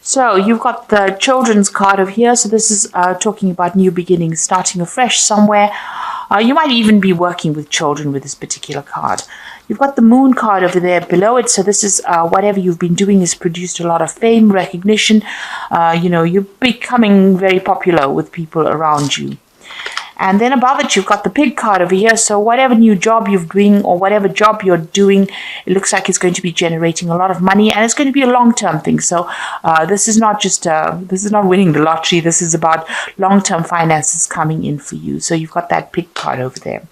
So you've got the children's card over here. So this is talking about new beginnings, starting afresh somewhere. You might even be working with children with this particular card. You've got the moon card over there below it. So this is whatever you've been doing has produced a lot of fame, recognition. You're becoming very popular with people around you. And then above it, you've got the pig card over here. So whatever new job you're doing or whatever job you're doing, it looks like it's going to be generating a lot of money, and it's going to be a long-term thing. So this is not winning the lottery. This is about long-term finances coming in for you. So you've got that pig card over there.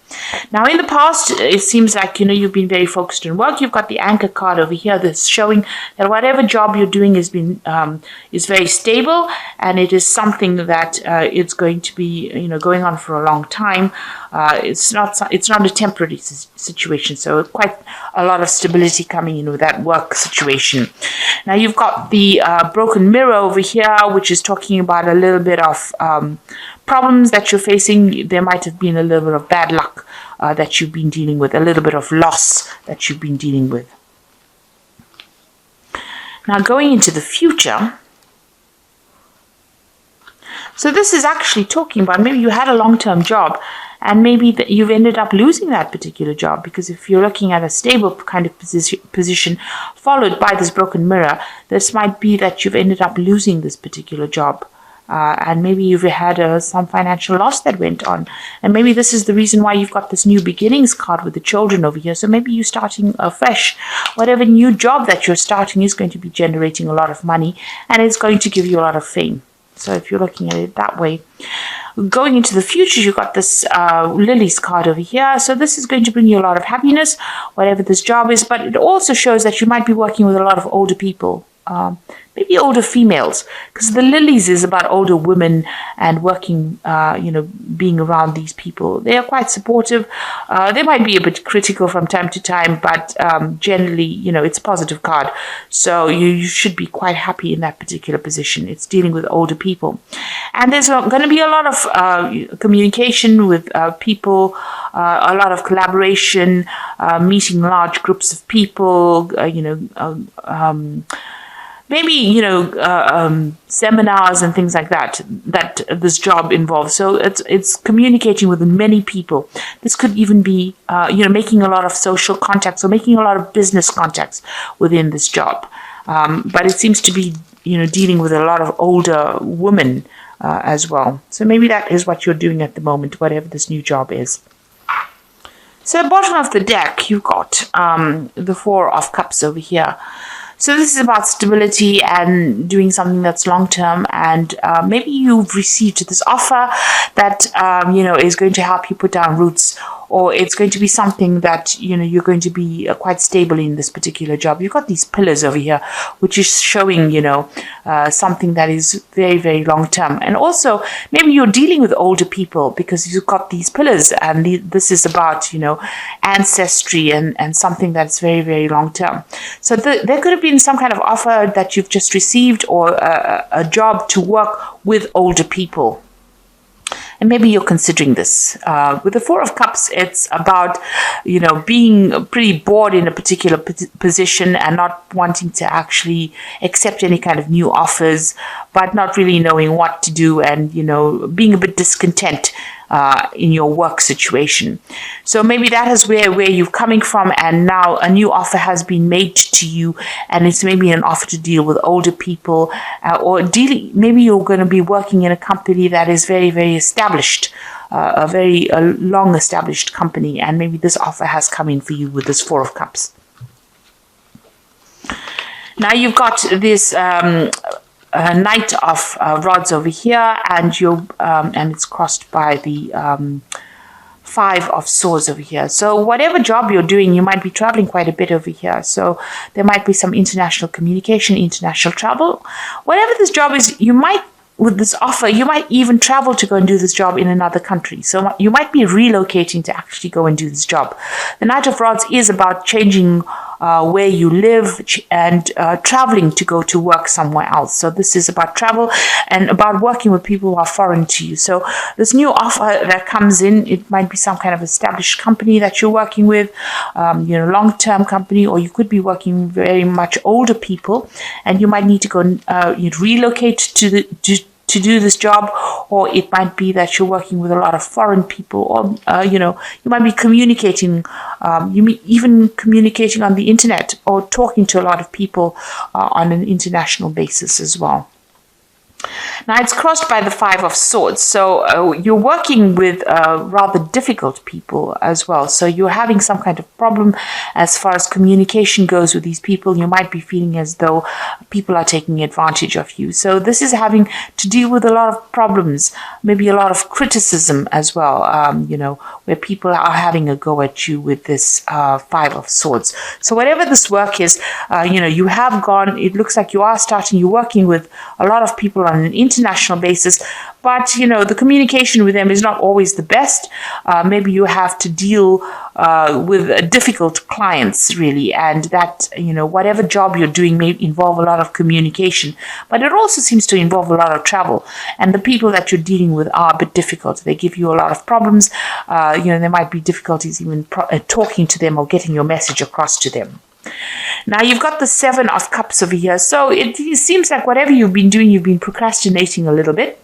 Now, in the past, it seems like, you've been very focused on work. You've got the anchor card over here that's showing that whatever job you're doing is very stable, and it is something that it's going to be, going on for a long time. It's not a temporary situation, so quite a lot of stability coming in with that work situation. Now you've got the broken mirror over here, which is talking about a little bit of problems that you're facing. There might have been a little bit of bad luck that you've been dealing with, a little bit of loss that you've been dealing with. Now going into the future, so this is actually talking about maybe you had a long-term job and maybe you've ended up losing that particular job, because if you're looking at a stable kind of position followed by this broken mirror, this might be that you've ended up losing this particular job. And maybe you've had some financial loss that went on. And maybe this is the reason why you've got this new beginnings card with the children over here. So maybe you're starting afresh. Whatever new job that you're starting is going to be generating a lot of money, and it's going to give you a lot of fame. So if you're looking at it that way. Going into the future, you've got this Lily's card over here. So this is going to bring you a lot of happiness, whatever this job is. But it also shows that you might be working with a lot of older people. Maybe older females, because the lilies is about older women and working, being around these people. They are quite supportive. They might be a bit critical from time to time, but generally, it's a positive card. So you should be quite happy in that particular position. It's dealing with older people. And there's going to be a lot of communication with people, a lot of collaboration, meeting large groups of people, maybe, seminars and things like that this job involves. So it's communicating with many people. This could even be, making a lot of social contacts or making a lot of business contacts within this job. But it seems to be, dealing with a lot of older women as well. So maybe that is what you're doing at the moment, whatever this new job is. So at the bottom of the deck, you've got the Four of Cups over here. So this is about stability and doing something that's long-term, and maybe you've received this offer that, is going to help you put down roots, or it's going to be something that, you're going to be quite stable in this particular job. You've got these pillars over here, which is showing, something that is very, very long-term. And also, maybe you're dealing with older people because you've got these pillars, and this is about, ancestry and something that's very, very long-term. So there could have been some kind of offer that you've just received, or a job to work with older people. And maybe you're considering this. With the Four of Cups, it's about, being pretty bored in a particular position and not wanting to actually accept any kind of new offers, but not really knowing what to do and, being a bit discontent in your work situation. So maybe that is where you're coming from, and now a new offer has been made to you, and it's maybe an offer to deal with older people, maybe you're going to be working in a company that is very, very established, a very long established company, and maybe this offer has come in for you with this Four of Cups. Now you've got this Knight of Rods over here, and it's crossed by the Five of Swords over here. So whatever job you're doing, you might be traveling quite a bit over here. So there might be some international communication, international travel. Whatever this job is, with this offer, you might even travel to go and do this job in another country. So you might be relocating to actually go and do this job. The Knight of Rods is about changing where you live, and traveling to go to work somewhere else. So this is about travel and about working with people who are foreign to you. So this new offer that comes in, it might be some kind of established company that you're working with, long-term company, or you could be working with very much older people, and you might need to go relocate to do this job, or it might be that you're working with a lot of foreign people, or you might be communicating, even communicating on the internet, or talking to a lot of people on an international basis as well. Now it's crossed by the Five of Swords, so you're working with rather difficult people as well. So you're having some kind of problem as far as communication goes with these people. You might be feeling as though people are taking advantage of you. So this is having to deal with a lot of problems, maybe a lot of criticism as well, where people are having a go at you with this Five of Swords. So whatever this work is, you have gone, it looks like you're working with a lot of people on an international basis, but the communication with them is not always the best. Maybe you have to deal with difficult clients, really, and that whatever job you're doing may involve a lot of communication, but it also seems to involve a lot of travel, and the people that you're dealing with are a bit difficult. They give you a lot of problems. There might be difficulties even talking to them or getting your message across to them. Now you've got the Seven of Cups over here. So it seems like whatever you've been doing, you've been procrastinating a little bit.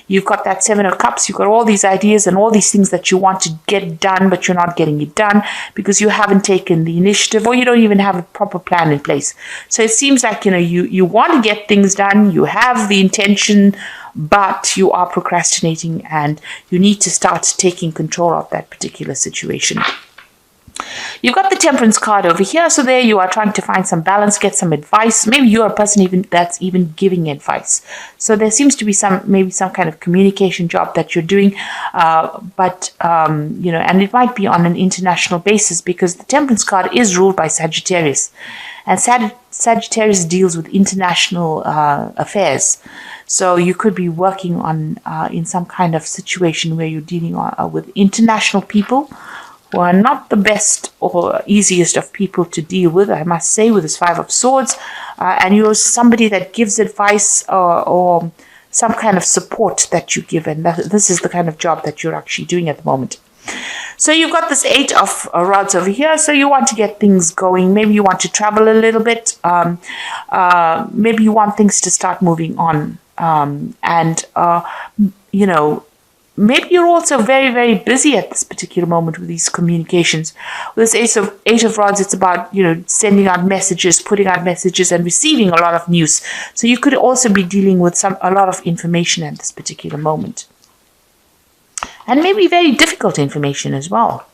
You've got that Seven of Cups. You've got all these ideas and all these things that you want to get done, but you're not getting it done because you haven't taken the initiative, or you don't even have a proper plan in place. So it seems like, you want to get things done. You have the intention, but you are procrastinating, and you need to start taking control of that particular situation. You've got the Temperance card over here. So there you are trying to find some balance, get some advice. Maybe you're a person that's even giving advice. So there seems to be some kind of communication job that you're doing, but and it might be on an international basis, because the Temperance card is ruled by Sagittarius, and Sagittarius deals with international affairs. So you could be working on in some kind of situation where you're dealing with international people who are not the best or easiest of people to deal with, I must say, with this Five of Swords. And you're somebody that gives advice or some kind of support that you give. And this is the kind of job that you're actually doing at the moment. So you've got this Eight of Rods over here. So you want to get things going. Maybe you want to travel a little bit. Maybe you want things to start moving on. Maybe you're also very, very busy at this particular moment with these communications. With this Eight of Rods, it's about, sending out messages, putting out messages, and receiving a lot of news. So you could also be dealing with a lot of information at this particular moment. And maybe very difficult information as well.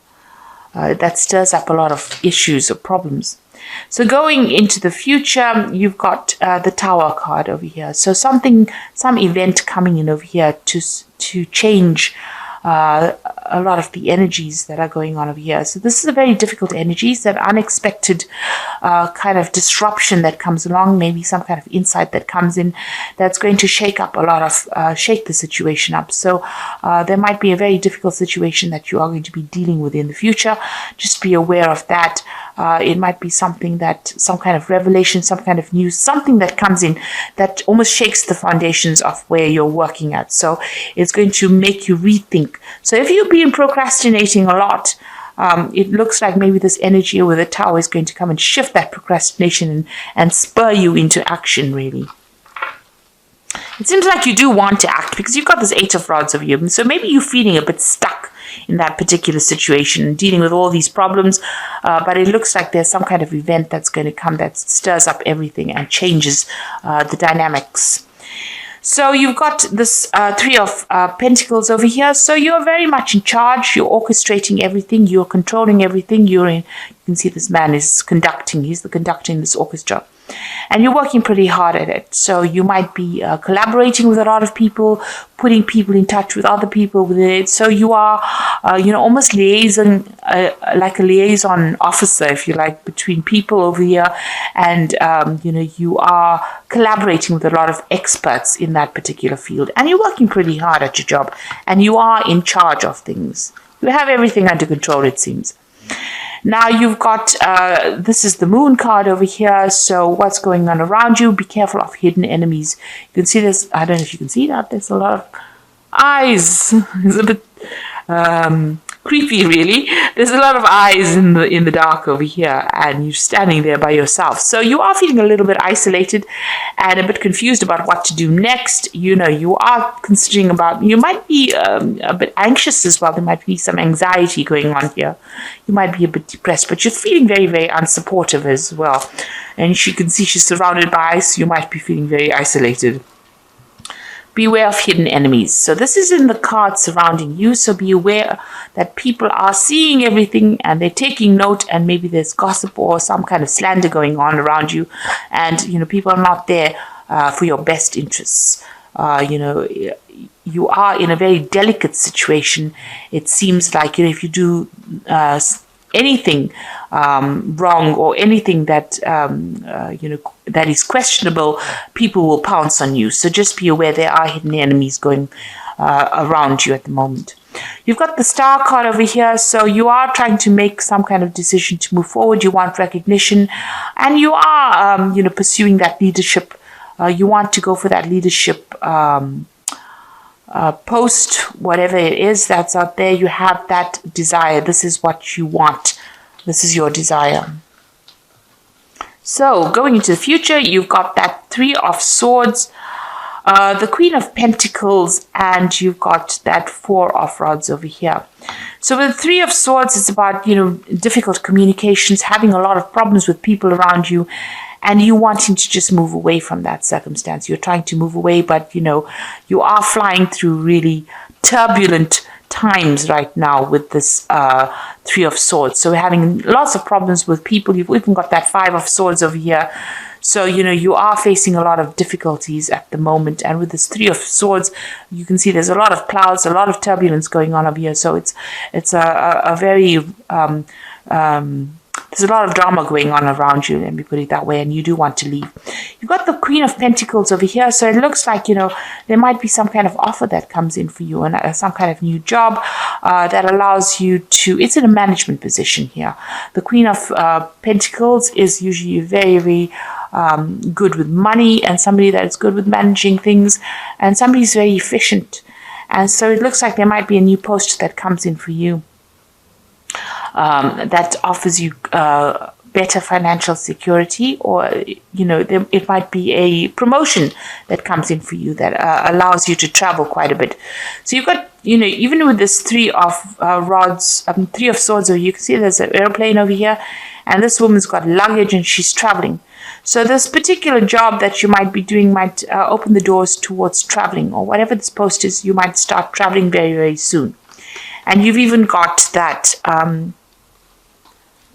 That stirs up a lot of issues or problems. So going into the future, you've got the Tower card over here. So some event coming in over here to change a lot of the energies that are going on over here. So this is a very difficult energy, that unexpected kind of disruption that comes along, maybe some kind of insight that comes in that's going to shake the situation up. So there might be a very difficult situation that you are going to be dealing with in the future. Just be aware of that. It might be some kind of revelation, some kind of news, something that comes in that almost shakes the foundations of where you're working at. So it's going to make you rethink. So if you've been procrastinating a lot, it looks like maybe this energy with the Tower is going to come and shift that procrastination and spur you into action, really. It seems like you do want to act because you've got this Eight of Rods over you. So maybe you're feeling a bit stuck in that particular situation, dealing with all these problems, but it looks like there's some kind of event that's going to come that stirs up everything and changes the dynamics. So you've got this Three of Pentacles over here. So you're very much in charge. You're orchestrating everything. You're controlling everything. You can see this man is conducting. He's the conductor in this orchestra. And you're working pretty hard at it. So you might be collaborating with a lot of people, putting people in touch with other people with it. So you are, almost liaison, like a liaison officer, if you like, between people over here. And, you are collaborating with a lot of experts in that particular field. And you're working pretty hard at your job. And you are in charge of things. You have everything under control, it seems. Now you've got, this is the moon card over here. So what's going on around you? Be careful of hidden enemies. You can see this. I don't know if you can see that. There's a lot of eyes. It's a bit creepy, really. There's a lot of eyes in the dark over here, and you're standing there by yourself. So you are feeling a little bit isolated and a bit confused about what to do next. You know, you are considering about, you might be a bit anxious as well. There might be some anxiety going on here. You might be a bit depressed, but you're feeling very, very unsupportive as well. And you can see she's surrounded by ice. You might be feeling very isolated. Beware of hidden enemies. So this is in the card surrounding you. So be aware that people are seeing everything and they're taking note, and maybe there's gossip or some kind of slander going on around you. And, you know, people are not there for your best interests. You know, you are in a very delicate situation. It seems like, you know, if you do anything wrong or anything that you know, that is questionable, people will pounce on you. So just be aware there are hidden enemies going around you at the moment. You've got the star card over here, so you are trying to make some kind of decision to move forward. You want recognition, and you are you know, pursuing that leadership. You want to go for that leadership post, whatever it is that's out there. You have that desire. This is what you want. This is your desire. So going into the future, you've got that Three of Swords, the Queen of Pentacles, and you've got that Four of Rods over here. So with the Three of Swords, it's about, you know, difficult communications, having a lot of problems with people around you, and you wanting to just move away from that circumstance. You're trying to move away, but, you know, you are flying through really turbulent times right now with this Three of Swords. So we're having lots of problems with people. You've even got that Five of Swords over here. So, you know, you are facing a lot of difficulties at the moment. And with this Three of Swords, you can see there's a lot of clouds, a lot of turbulence going on over here. So it's a very there's a lot of drama going on around you, let me put it that way, and you do want to leave. You've got the Queen of Pentacles over here, so it looks like, you know, there might be some kind of offer that comes in for you, and some kind of new job that allows you to, it's in a management position here. The Queen of Pentacles is usually very, very good with money, and somebody that is good with managing things, and somebody who's very efficient. And so it looks like there might be a new post that comes in for you. That offers you better financial security, or, you know, it might be a promotion that comes in for you that allows you to travel quite a bit. So you've got, you know, even with this Three of Three of Swords, you can see there's an airplane over here, and this woman's got luggage and she's traveling. So this particular job that you might be doing might open the doors towards traveling, or whatever this post is, you might start traveling very, very soon. And you've even got that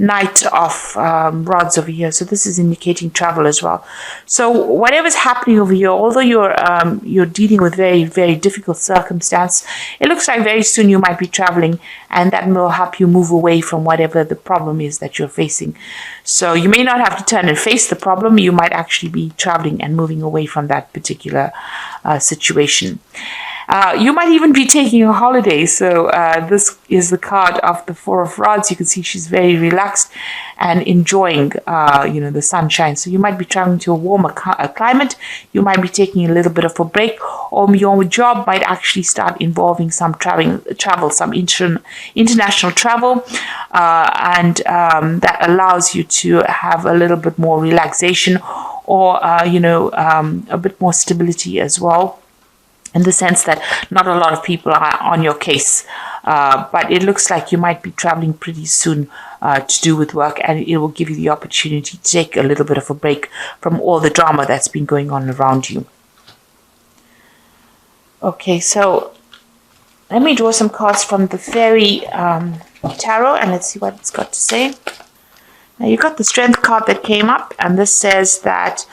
Knight of Rods over here. So this is indicating travel as well. So whatever's happening over here, although you're dealing with very, very difficult circumstance, it looks like very soon you might be traveling, and that will help you move away from whatever the problem is that you're facing. So you may not have to turn and face the problem. You might actually be traveling and moving away from that particular situation. You might even be taking a holiday. So this is the card of the Four of Rods. You can see she's very relaxed and enjoying, you know, the sunshine. So you might be traveling to a warmer climate. You might be taking a little bit of a break, or your job might actually start involving some travel, some international travel, and that allows you to have a little bit more relaxation, or you know, a bit more stability as well, in the sense that not a lot of people are on your case. But it looks like you might be traveling pretty soon to do with work, and it will give you the opportunity to take a little bit of a break from all the drama that's been going on around you. Okay, so let me draw some cards from the Fairy Tarot, and let's see what it's got to say. Now you've got the Strength card that came up, and this says that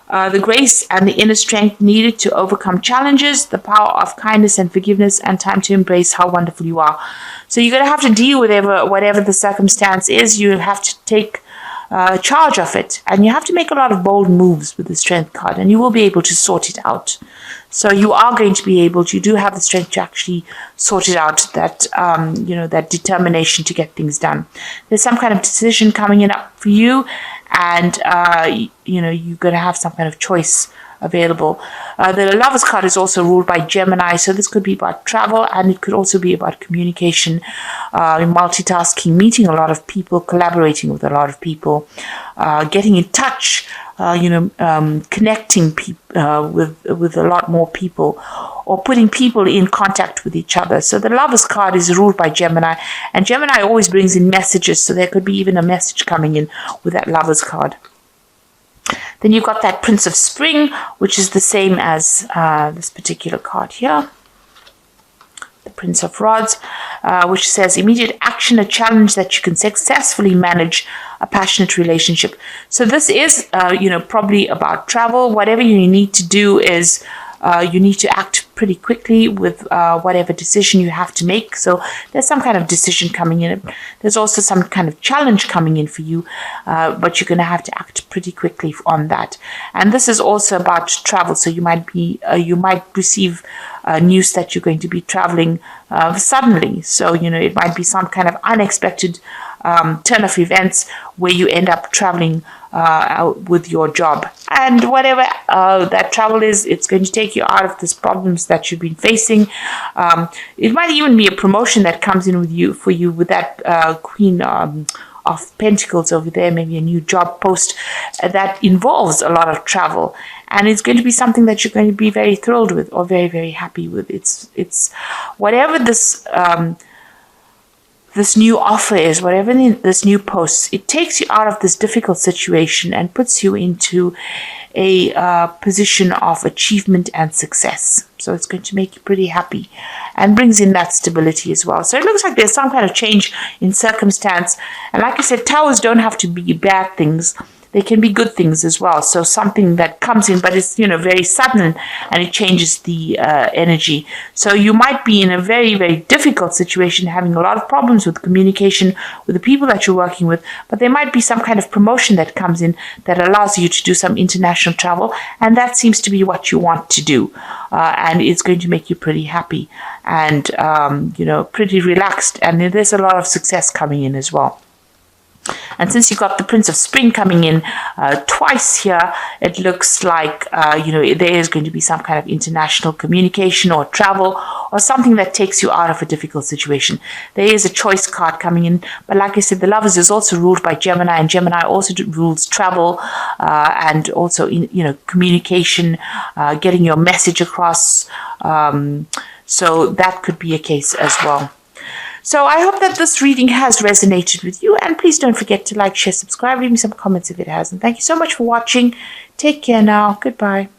the grace and the inner strength needed to overcome challenges, the power of kindness and forgiveness, and time to embrace how wonderful you are. So you're going to have to deal with whatever the circumstance is. You have to take charge of it, and you have to make a lot of bold moves with the Strength card, and you will be able to sort it out. So you are going to be able to, you do have the strength to actually sort it out, that, that determination to get things done. There's some kind of decision coming in up for you, and, you're going to have some kind of choice available. The Lovers card is also ruled by Gemini, so this could be about travel, and it could also be about communication, multitasking, meeting a lot of people, collaborating with a lot of people, getting in touch, connecting with a lot more people, or putting people in contact with each other. So the Lovers card is ruled by Gemini, and Gemini always brings in messages, so there could be even a message coming in with that Lovers card. Then you've got that Prince of Spring, which is the same as this particular card here. The Prince of Rods, which says immediate action, a challenge that you can successfully manage, a passionate relationship. So this is, probably about travel. Whatever you need to do is you need to act pretty quickly with whatever decision you have to make. So there's some kind of decision coming in. There's also some kind of challenge coming in for you, but you're going to have to act pretty quickly on that. And this is also about travel. So you might receive news that you're going to be traveling suddenly. So, it might be some kind of unexpected turn of events where you end up traveling with your job. And whatever that travel is, it's going to take you out of these problems that you've been facing. It might even be a promotion that comes in for you with that Queen of Pentacles over there, maybe a new job post that involves a lot of travel. And it's going to be something that you're going to be very thrilled with or very, very happy with. It's whatever this new offer is, whatever this new post, it takes you out of this difficult situation and puts you into a position of achievement and success. So it's going to make you pretty happy and brings in that stability as well. So it looks like there's some kind of change in circumstance. And like I said, towers don't have to be bad things. They can be good things as well. So something that comes in, but it's, very sudden, and it changes the energy. So you might be in a very, very difficult situation, having a lot of problems with communication with the people that you're working with, but there might be some kind of promotion that comes in that allows you to do some international travel, and that seems to be what you want to do. And it's going to make you pretty happy and, pretty relaxed. And there's a lot of success coming in as well. And since you've got the Prince of Spring coming in twice here, it looks like, there is going to be some kind of international communication or travel or something that takes you out of a difficult situation. There is a choice card coming in. But like I said, the Lovers is also ruled by Gemini, and Gemini also rules travel and also, communication, getting your message across. So that could be a case as well. So I hope that this reading has resonated with you, and please don't forget to like, share, subscribe, leave me some comments if it has. And thank you so much for watching. Take care now. Goodbye.